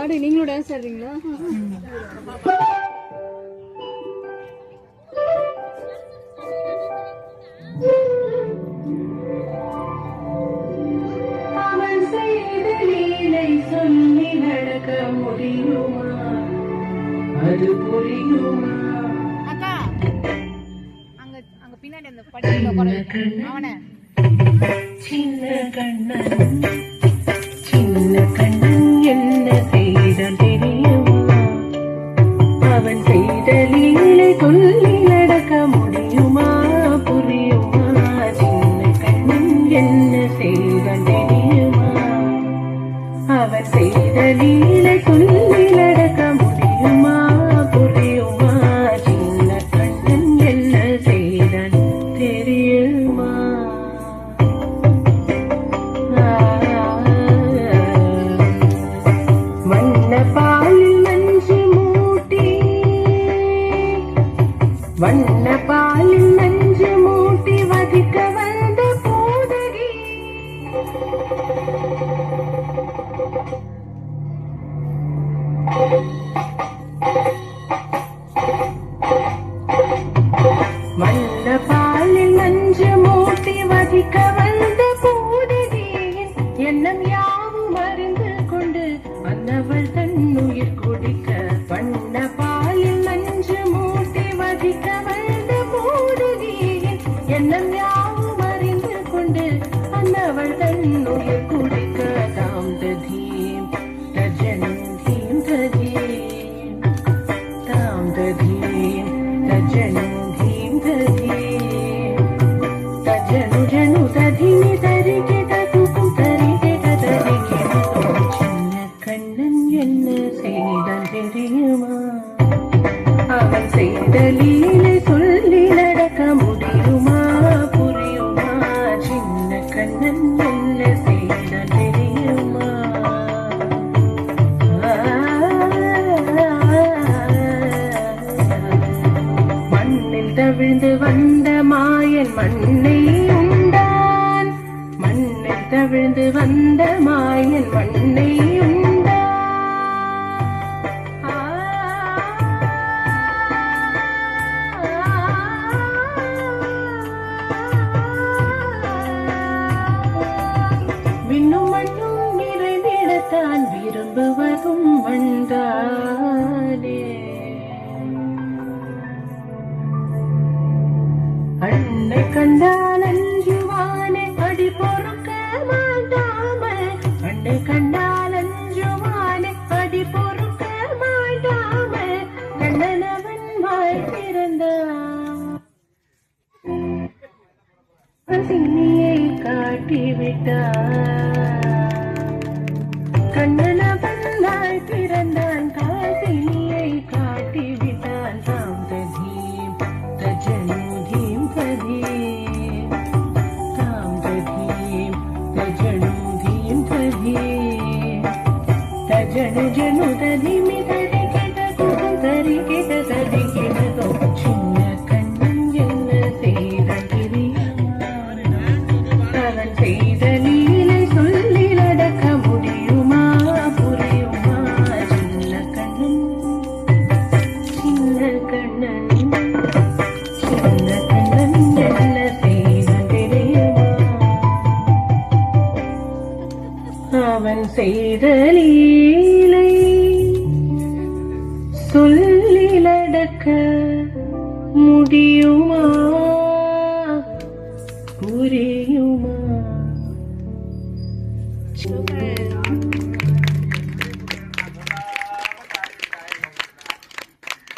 ஆடு நீங்களும் டான்ஸ் ஆடுறீங்களா? அவன் செய்த லீலை சொல்லி நடக்க முடியுமா? அது புரியுமா? அக்கா அங்க அங்க பின்னாடி அந்த படியில உட்கார்ந்து அவனே சின்ன கண்ணன் சின்ன கண்ணன் என்ன செய்தான் தெரியுமா? அவன் செய்த லீலை சொல்லி நடக்க முடியுமா? புரியுமா? சின்ன கண்ணன் என்ன செய்தான் தெரியுமா? அவன் செய்த லீலை சொல்லி நடக்க முடியுமா? புரியுமா? சின்ன கண்ணன் என்ன செய்தான் தெரியுமா? வண்ண பாலில் நஞ்சு மூட்டி வதிக்க வந்த பூதகி வண்ண பாலில் நஞ்சு மூட்டி வதிக்க வந்த பூதகியின் எண்ணம் யாவும் அறிந்து கொண்டு மன்னவள் தன்னுயிர் குடிக்க வண்ண பாலில் நஞ்சு மூட்டி வதிக்க வந்த பூதகியின் எண்ணம் யாவும் அறிந்து கொண்டு மன்னவள் தன்னுயிர் குடிக்க தாம் ததீம் தஜனும் தீம் ததீம் தாம் ததீம் தஜனும் தீம் ததீம் தஜனு ஜனு ததீமி தரிகே ததுக்கும் தரிகே ததரிகே சின்ன கண்ணன் என்ன செய்தான் தெரியுமா? அவன் செய்த லீலை சொல்லி நடக்க முடியுமா? புரியுமா? சின்ன கண்ணன் என்ன செய்தான் தெரியுமா? மண்ணில் தவிழ்ந்து வந்த மாயன் மண்ணை உண்டான். மண்ணில் தவிழ்ந்து வந்த மாயன் மண்ணை உண்டான். விண்ணும் மண்ணும் நிறைவிடத்தான் விரும்புவதும் வந்தானே. அன்னை கண்டால் அஞ்சுவானே அடி பொறுக்க மாட்டாமல். அன்னை கண்டால் அஞ்சுவானே அடி பொறுக்க மாட்டாமல். கண்ணனவன் வாய் திறந்தான். சின்னியை காட்டிவிட்டான். கண்ணனவன் வாய் திறந்தான். காசினியை காட்டிவிட்டான். தாம் ததீம் தஜனு தீம் ததீம் தாம் ததீம் தஜனு தீம் ததீம் தஜனு ஜனு ததீமி தரிகே ததுகும் தரிகே ததரிகே ததோ சின்ன கண்ணன் என்ன செய்தான் தெரியுமா? அவன் செய்த லீலை சொல்லி நடக்க முடியுமா? புரியுமா? சின்ன கண்ணன் சின்ன கண்ணன் சின்ன கண்ணன் என்ன செய்தான் தெரியுமா? அவன் செய்த லீலை சொல்லி நடக்க முடியுமா? புரியுமா?